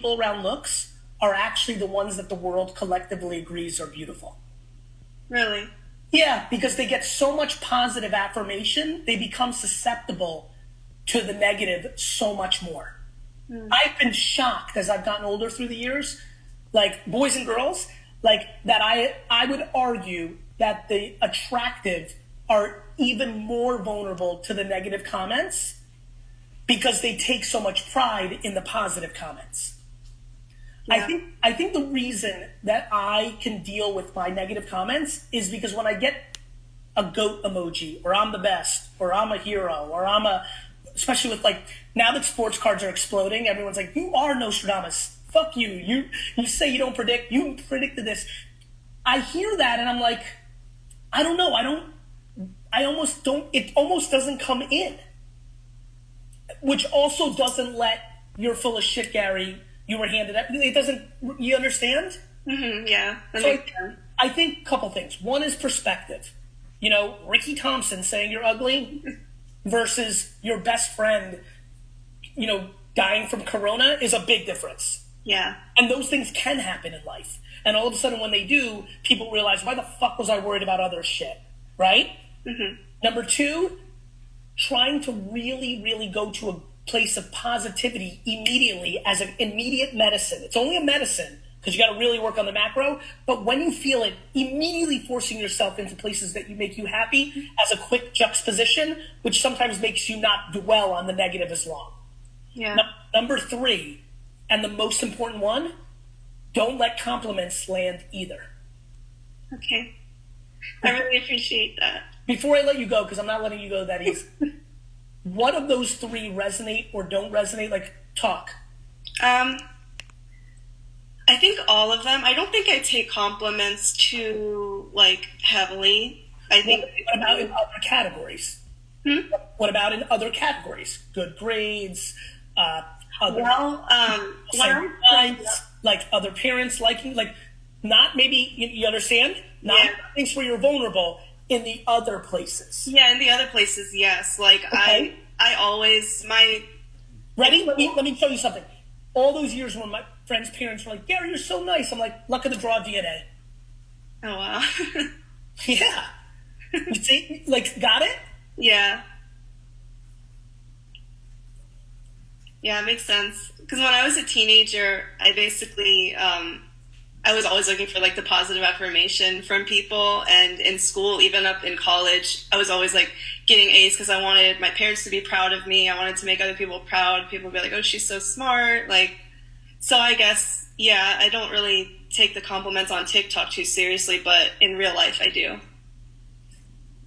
around looks are actually the ones that the world collectively agrees are beautiful. Really? Yeah, because they get so much positive affirmation, they become susceptible to the negative so much more. I've been shocked as I've gotten older through the years, like boys and girls, like that I would argue that the attractive are even more vulnerable to the negative comments because they take so much pride in the positive comments. Yeah. I think the reason that I can deal with my negative comments is because when I get a goat emoji, or I'm the best, or I'm a hero, or especially with like, now that sports cards are exploding, everyone's like, you are Nostradamus. Fuck you. You say you don't predict, you predicted this. I hear that and I'm like, I don't know. It almost doesn't come in. Which also doesn't let "you're full of shit, Gary, you were handed up." It doesn't, you understand? Mm-hmm, yeah. So I think a couple things. One is perspective. Ricky Thompson saying you're ugly versus your best friend, dying from corona is a big difference. Yeah. And those things can happen in life. And all of a sudden when they do, people realize, why the fuck was I worried about other shit? Right? Mm-hmm. Number two, trying to really, really go to a place of positivity immediately as an immediate medicine. It's only a medicine because you got to really work on the macro. But when you feel it, immediately forcing yourself into places that make you happy as a quick juxtaposition, which sometimes makes you not dwell on the negative as long. Yeah. Number three, and the most important one, don't let compliments land either. Okay. I really appreciate that. Before I let you go, because I'm not letting you go that easy, what of those three resonate or don't resonate? Like, talk. I think all of them. I don't think I take compliments too, heavily. I think. What about in other categories? What about in other categories? Good grades, like other parents liking, not maybe, you understand? Not things where you're vulnerable, in the other places. Yeah, in the other places, yes. Okay. I always, Ready? Let me tell you something. All those years when my friends' parents were like, Gary, you're so nice. I'm like, luck of the draw, DNA. Oh, wow. Yeah. You see, got it? Yeah. Yeah, it makes sense. Because when I was a teenager, I basically, I was always looking for the positive affirmation from people, and in school, even up in college, I was always getting A's because I wanted my parents to be proud of me. I wanted to make other people proud. People would be like, "Oh, she's so smart." So I guess, yeah, I don't really take the compliments on TikTok too seriously, but in real life, I do.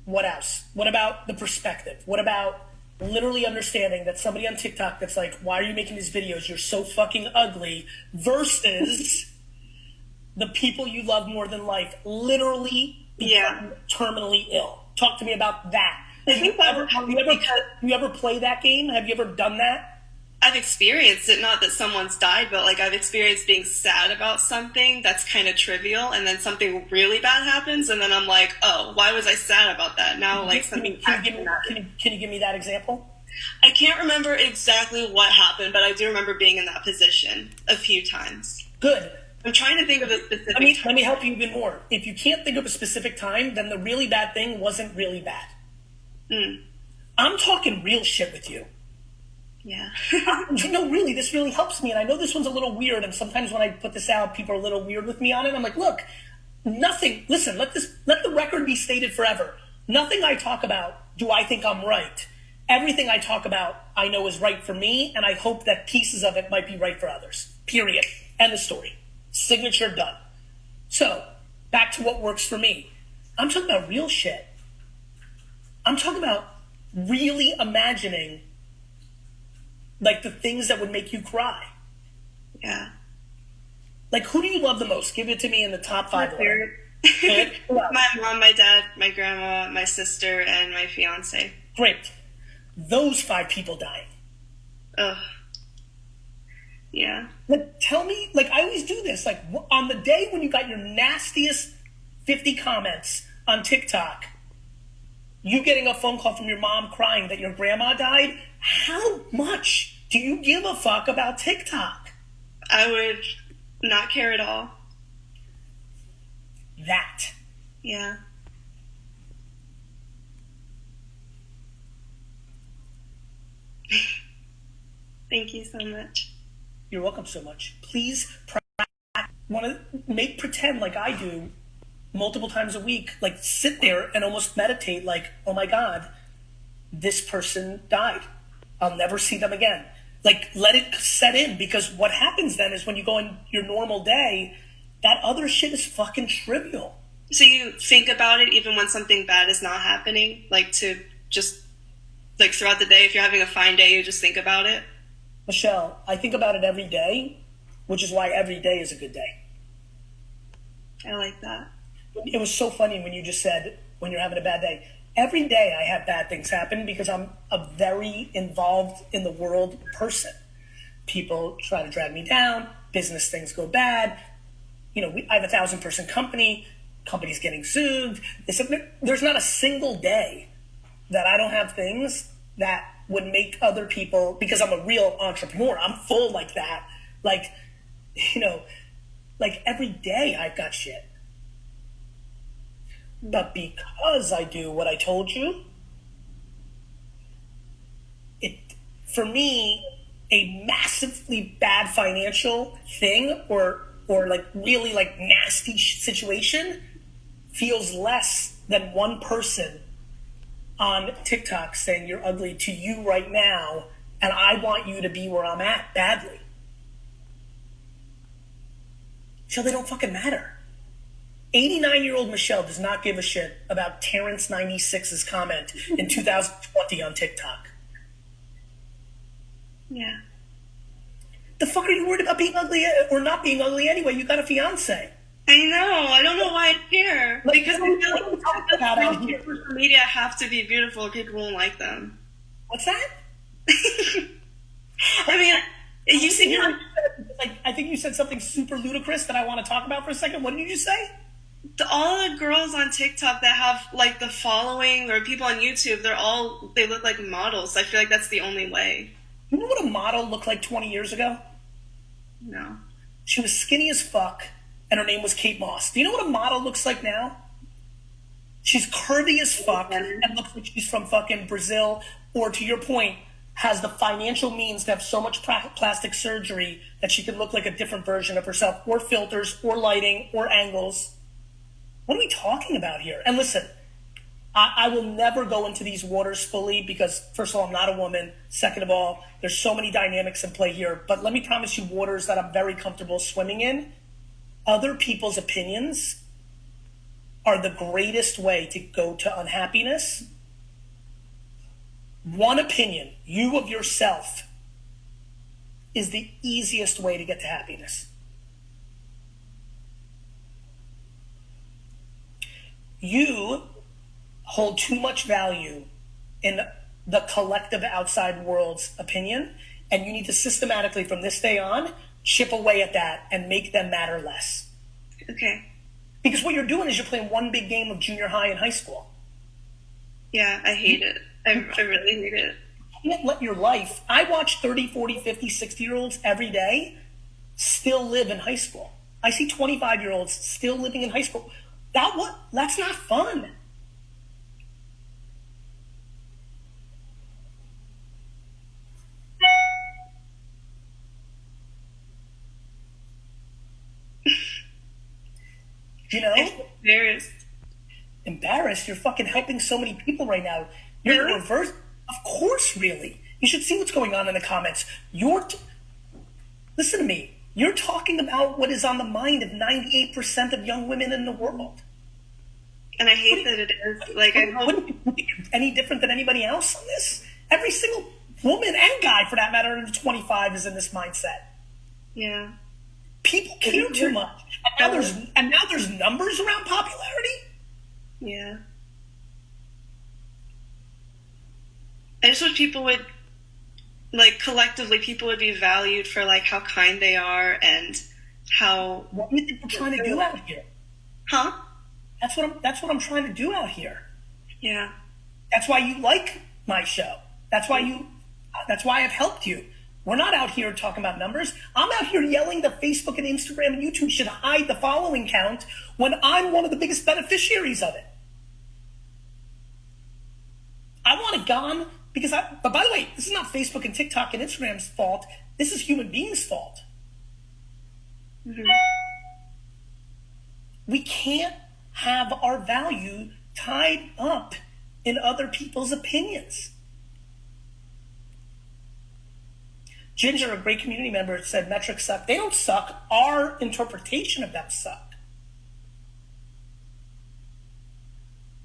What else? What about the perspective? What about literally understanding that somebody on TikTok that's like, "Why are you making these videos? You're so fucking ugly," versus the people you love more than life literally become terminally ill. Talk to me about that. Have you ever play that game? Have you ever done that? I've experienced it, not that someone's died, but I've experienced being sad about something that's kind of trivial, and then something really bad happens, and then I'm like, oh, why was I sad about that? Now something. Can you give me that example? I can't remember exactly what happened, but I do remember being in that position a few times. Good. I'm trying to think of a specific time. Let me help you even more. If you can't think of a specific time, then the really bad thing wasn't really bad. I'm talking real shit with you. Yeah. Really, this really helps me. And I know this one's a little weird. And sometimes when I put this out, people are a little weird with me on it. I'm like, look, listen, let the record be stated forever. Nothing I talk about do I think I'm right. Everything I talk about, I know is right for me. And I hope that pieces of it might be right for others. Period. End of story. Signature done. So, back to what works for me. I'm talking about real shit. I'm talking about really imagining the things that would make you cry. Yeah. Who do you love the most? Give it to me in the top 5. My mom, my dad, my grandma, my sister, and my fiance. Great. Those 5 people dying. Ugh. Yeah. Tell me, I always do this, on the day when you got your nastiest 50 comments on TikTok, you getting a phone call from your mom crying that your grandma died, how much do you give a fuck about TikTok? I would not care at all. That. Yeah. Thank you so much. You're welcome so much. Please want to make pretend like I do multiple times a week, like sit there and almost meditate like, oh my God, this person died. I'll never see them again. Like, let it set in, because what happens then is when you go in your normal day, that other shit is fucking trivial. So you think about it even when something bad is not happening? Like, to just, like, throughout the day, if you're having a fine day, you just think about it? Michelle, I think about it every day, which is why every day is a good day. I like that. It was so funny when you just said when you're having a bad day. Every day I have bad things happen because I'm a very involved in the world person. People try to drag me down, business things go bad. You know, I have a 1,000-person company, company's getting sued. There's not a single day that I don't have things that would make other people, because I'm a real entrepreneur, I'm full like that. Like, you know, like every day I've got shit. But because I do what I told you, it, for me, a massively bad financial thing or like really like nasty situation feels less than one person on TikTok saying you're ugly to you right now, and I want you to be where I'm at badly. So they don't fucking matter. 89-year-old Michelle does not give a shit about Terrence96's comment in 2020 on TikTok. Yeah. The fuck are you worried about being ugly or not being ugly anyway? You got a fiance. I know. I don't know why I care. Like, because I feel like talking about out here. social media have to be beautiful or people won't like them. What's that? I mean, you see, like, I think you said something super ludicrous that I want to talk about for a second. What did you say? all the girls on TikTok that have like the following, or people on YouTube, they look like models. I feel like that's the only way. You know what a model looked like 20 years ago? No. She was skinny as fuck, and her name was Kate Moss. Do you know what a model looks like now? She's curvy as fuck and looks like she's from fucking Brazil, or to your point, has the financial means to have so much plastic surgery that she could look like a different version of herself, or filters, or lighting, or angles. What are we talking about here? And listen, I will never go into these waters fully because, first of all, I'm not a woman. Second of all, there's so many dynamics in play here. But let me promise you waters that I'm very comfortable swimming in. Other people's opinions are the greatest way to go to unhappiness. One opinion, you of yourself, is the easiest way to get to happiness. You hold too much value in the collective outside world's opinion, and you need to systematically, from this day on, chip away at that and make them matter less. Okay. Because what you're doing is you're playing one big game of junior high and high school. Yeah, I hate it. I really hate it. You can't let your life... I watch 30, 40, 50, 60-year-olds every day still live in high school. I see 25-year-olds still living in high school. That's not fun. You know? I'm embarrassed. Embarrassed? You're fucking helping so many people right now. You're in reverse. Of course, really. You should see what's going on in the comments. Listen to me. You're talking about what is on the mind of 98% of young women in the world. And I hate that it is. Like, I hope... Wouldn't you think any different than anybody else on this? Every single woman and guy, for that matter, under 25 is in this mindset. Yeah. People care too much. And now there's numbers around popularity? Yeah. I just wish people would, like, collectively, people would be valued for, like, how kind they are and how... What do you think we're trying to do out here? Huh? That's what I'm trying to do out here. Yeah. That's why you like my show. That's why I've helped you. We're not out here talking about numbers. I'm out here yelling that Facebook and Instagram and YouTube should hide the following count when I'm one of the biggest beneficiaries of it. I want it gone because but by the way, this is not Facebook and TikTok and Instagram's fault. This is human beings' fault. Mm-hmm. We can't have our value tied up in other people's opinions. Ginger, a great community member, said metrics suck. They don't suck. Our interpretation of them suck.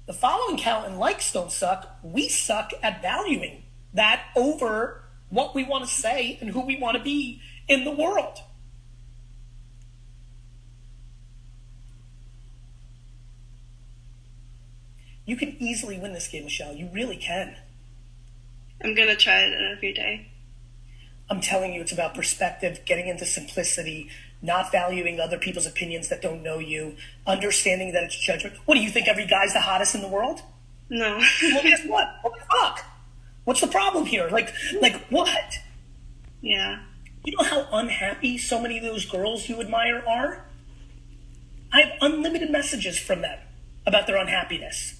The following count and likes don't suck. We suck at valuing that over what we want to say and who we want to be in the world. You can easily win this game, Michelle. You really can. I'm going to try it every day. I'm telling you, it's about perspective, getting into simplicity, not valuing other people's opinions that don't know you, understanding that it's judgment. What, do you think every guy's the hottest in the world? No. Well, guess what? What the fuck? What's the problem here? Like what? Yeah. You know how unhappy so many of those girls you admire are? I have unlimited messages from them about their unhappiness.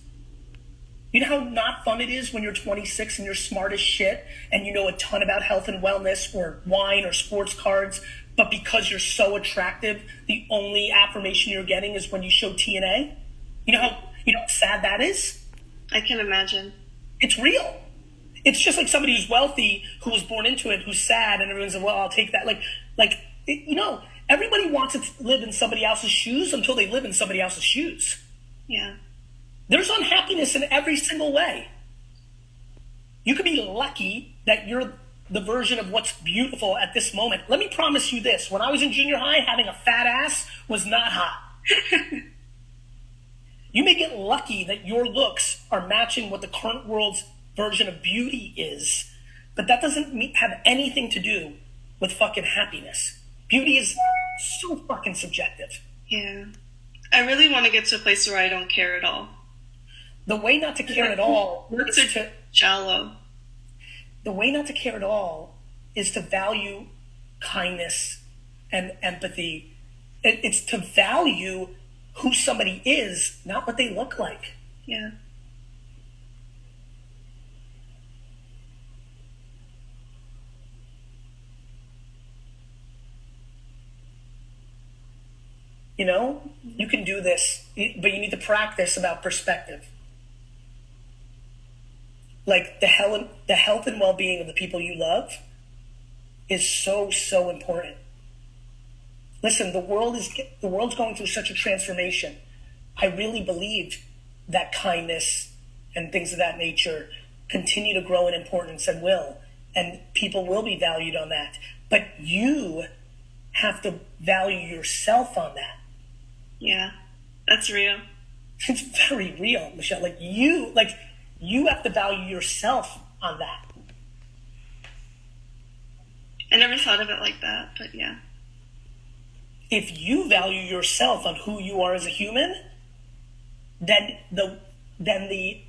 You know how not fun it is when you're 26 and you're smart as shit and you know a ton about health and wellness or wine or sports cards, but because you're so attractive, the only affirmation you're getting is when you show TNA? You know how sad that is? I can imagine. It's real. It's just like somebody who's wealthy, who was born into it, who's sad, and everyone's like, well, I'll take that. Everybody wants to live in somebody else's shoes until they live in somebody else's shoes. Yeah. There's unhappiness in every single way. You could be lucky that you're the version of what's beautiful at this moment. Let me promise you this. When I was in junior high, having a fat ass was not hot. You may get lucky that your looks are matching what the current world's version of beauty is, but that doesn't have anything to do with fucking happiness. Beauty is so fucking subjective. Yeah. I really want to get to a place where I don't care at all. The way not to care at all is to shallow. The way not to care at all is to value kindness and empathy. It's to value who somebody is, not what they look like. Yeah. You know, you can do this, but you need to practice about perspective. Like the health and well-being of the people you love is so, so important. Listen, the world's going through such a transformation. I really believe that kindness and things of that nature continue to grow in importance and will, and people will be valued on that. But you have to value yourself on that. Yeah, that's real. It's very real, Michelle. You have to value yourself on that. I never thought of it like that, but yeah. If you value yourself on who you are as a human, then the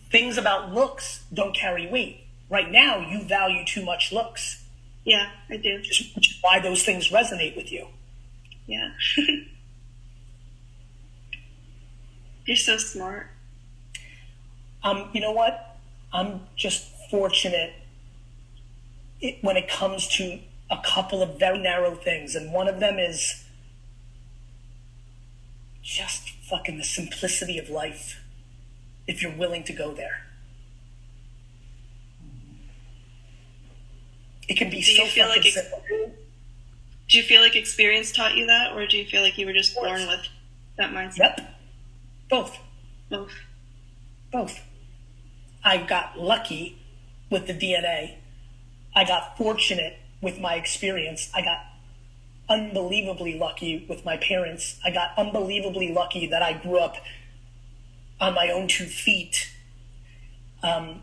things about looks don't carry weight. Right now, you value too much looks. Yeah, I do. Which is why those things resonate with you. Yeah. You're so smart. You know what? I'm just fortunate when it comes to a couple of very narrow things. And one of them is just fucking the simplicity of life, if you're willing to go there. It can be so fucking simple. Do you feel like experience taught you that, or do you feel like you were just born with that mindset? Yep. Both. Both. I got lucky with the DNA. I got fortunate with my experience. I got unbelievably lucky with my parents. I got unbelievably lucky that I grew up on my own 2 feet. And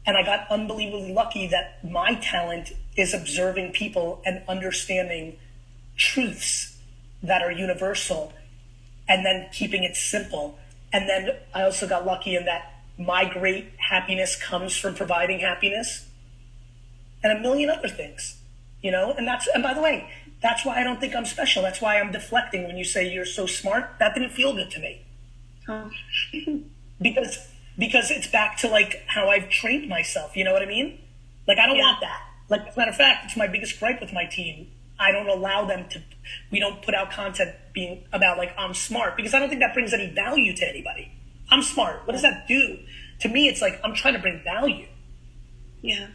I got unbelievably lucky that my talent is observing people and understanding truths that are universal and then keeping it simple. And then I also got lucky in that my great happiness comes from providing happiness. and a million other things, you know? And by the way, that's why I don't think I'm special. That's why I'm deflecting when you say you're so smart. That didn't feel good to me. Oh. because it's back to like how I've trained myself. You know what I mean? Like, I don't want that. Like, as a matter of fact, it's my biggest gripe with my team. I don't allow them to, we don't put out content being about like, I'm smart, because I don't think that brings any value to anybody. I'm smart. What does that do? To me, it's like, I'm trying to bring value. Yeah.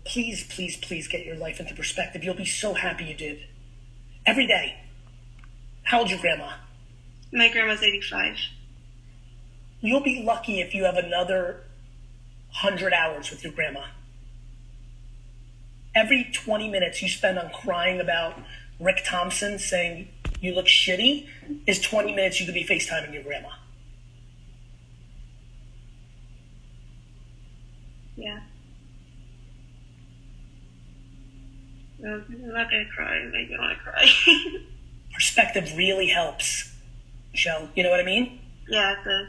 Please, please, please get your life into perspective. You'll be so happy you did. Every day. How old's your grandma? My grandma's 85. You'll be lucky if you have another 100 hours with your grandma. Every 20 minutes you spend on crying about Rick Thompson saying you look shitty is 20 minutes you could be FaceTiming your grandma. Yeah. I'm not going to cry. It make me want to cry. Perspective really helps, Michelle. You know what I mean? Yeah, it does.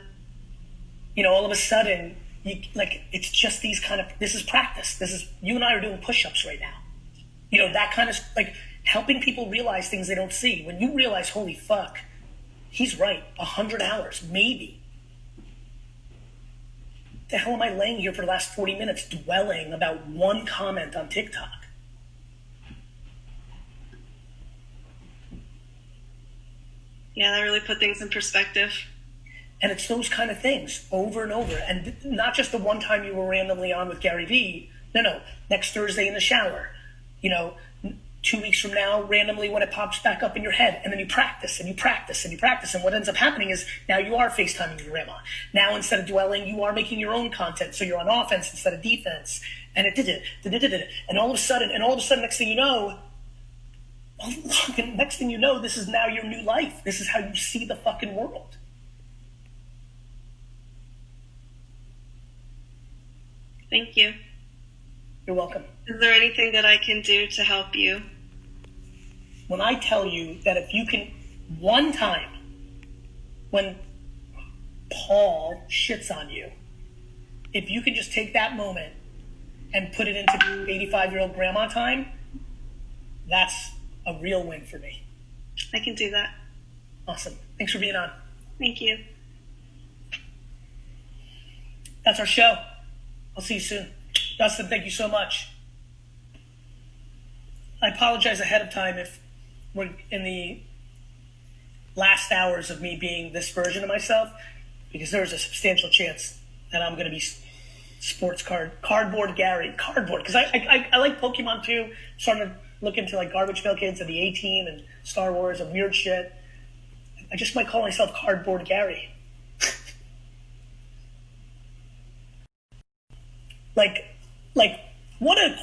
You know, all of a sudden, it's just these kind of, this is practice. You and I are doing push-ups right now. You know, that kind of, like, helping people realize things they don't see. When you realize, holy fuck, he's right, 100 hours, maybe. The hell am I laying here for the last 40 minutes dwelling about one comment on TikTok? Yeah, that really put things in perspective. And it's those kind of things over and over. And not just the one time you were randomly on with Gary Vee. No, next Thursday in the shower. You know, 2 weeks from now, randomly when it pops back up in your head. And then you practice and you practice and you practice. And what ends up happening is now you are FaceTiming your grandma. Now instead of dwelling, you are making your own content. So you're on offense instead of defense. And it did it. And all of a sudden, next thing you know, this is now your new life. This is how you see the fucking world. Thank you. You're welcome. Is there anything that I can do to help you? When I tell you that if you can, one time, when Paul shits on you, if you can just take that moment and put it into 85-year-old grandma time, that's a real win for me. I can do that. Awesome. Thanks for being on. Thank you. That's our show. I'll see you soon. Dustin, thank you so much. I apologize ahead of time if we're in the last hours of me being this version of myself, because there's a substantial chance that I'm going to be cardboard Gary. Cardboard, because I like Pokemon too. Starting to look into like Garbage Pail Kids and the A-Team and Star Wars and weird shit. I just might call myself Cardboard Gary. Like, what a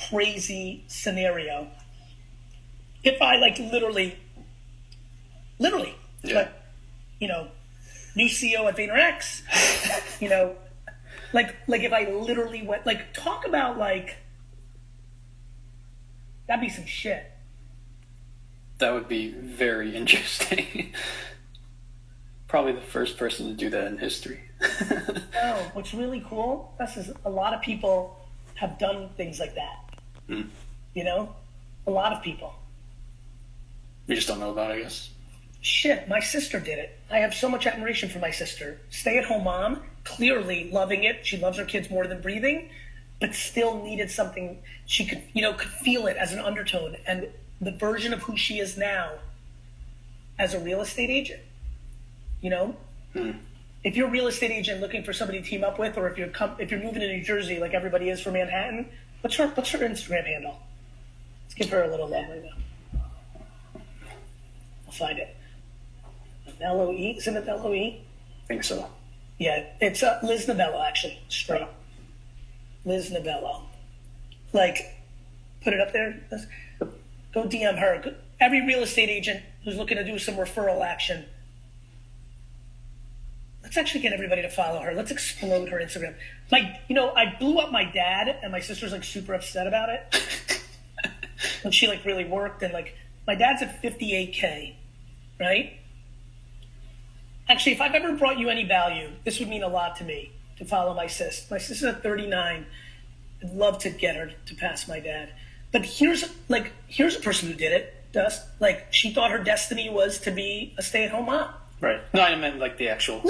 crazy scenario. If I like literally, yeah. like, you know, new CEO at Vaynerchuk, you know, like if I literally went, like, talk about like, that'd be some shit. That would be very interesting. Probably the first person to do that in history. Oh, what's really cool, is a lot of people have done things like that. Mm. You know? A lot of people. We just don't know about it, I guess. Shit, my sister did it. I have so much admiration for my sister. Stay-at-home mom, clearly loving it. She loves her kids more than breathing, but still needed something she could, could feel it as an undertone. And the version of who she is now as a real estate agent, If you're a real estate agent looking for somebody to team up with, or if you're moving to New Jersey like everybody is for Manhattan, what's her Instagram handle? Let's give her a little love right now. I'll find it. L-O-E? Isn't it L-O-E? I think so. Yeah, it's Liz Novello, actually, straight. Liz Novello. Like, put it up there. Go DM her. Every real estate agent who's looking to do some referral action, let's actually get everybody to follow her. Let's explode her Instagram. I blew up my dad, and my sister's like super upset about it. When she like really worked, and like my dad's at 58K, right? Actually, if I've ever brought you any value, this would mean a lot to me to follow my sis. My sister's at 39. I'd love to get her to pass my dad. But here's a person who did it, Dust. Like, she thought her destiny was to be a stay-at-home mom. Right. No, I meant like the actual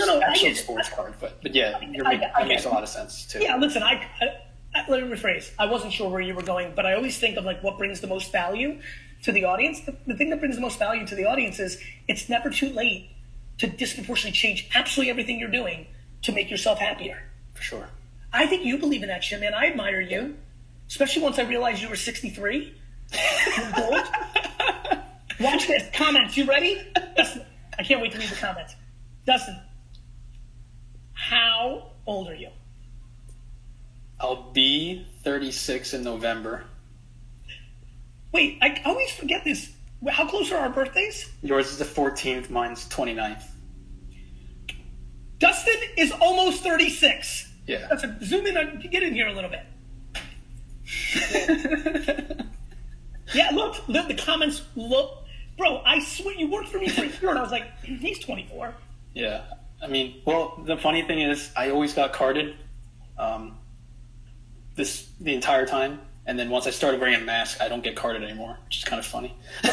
sports card. But yeah, that makes a lot of sense too. Yeah, listen, I let me rephrase. I wasn't sure where you were going, but I always think of like what brings the most value to the audience. The thing that brings the most value to the audience is it's never too late to disproportionately change absolutely everything you're doing to make yourself happier. For sure. I think you believe in that shit, man. I admire you, especially once I realized you were 63. You're old. Watch this. Comments. You ready? Dustin, I can't wait to read the comments. Dustin, how old are you? I'll be 36 in November. Wait, I always forget this. How close are our birthdays? Yours is the 14th, mine's 29th. Dustin is almost 36. Yeah. Dustin, zoom in, get in here a little bit. Yeah, look, the comments look. Bro, I swear you worked for me for a year, and I was like, he's 24. Yeah. I mean, well, the funny thing is, I always got carded the entire time. And then once I started wearing a mask, I don't get carded anymore, which is kind of funny. You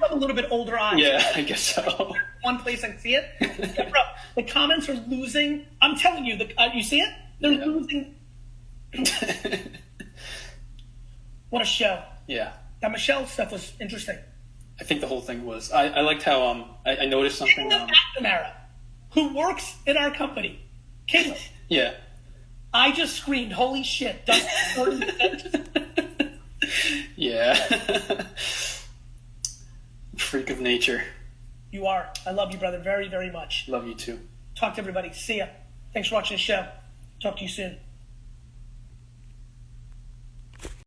have a little bit older eyes. Yeah, I guess so. One place I can see it. Yeah, bro, the comments are losing. I'm telling you, you see it? They're losing. What a show. Yeah. That Michelle stuff was interesting. I think the whole thing was. I liked how I noticed something. McNamara, who works in our company, Caleb. Yeah. I just screamed, "Holy shit!" Yeah. Freak of nature. You are. I love you, brother, very, very much. Love you too. Talk to everybody. See ya. Thanks for watching the show. Talk to you soon.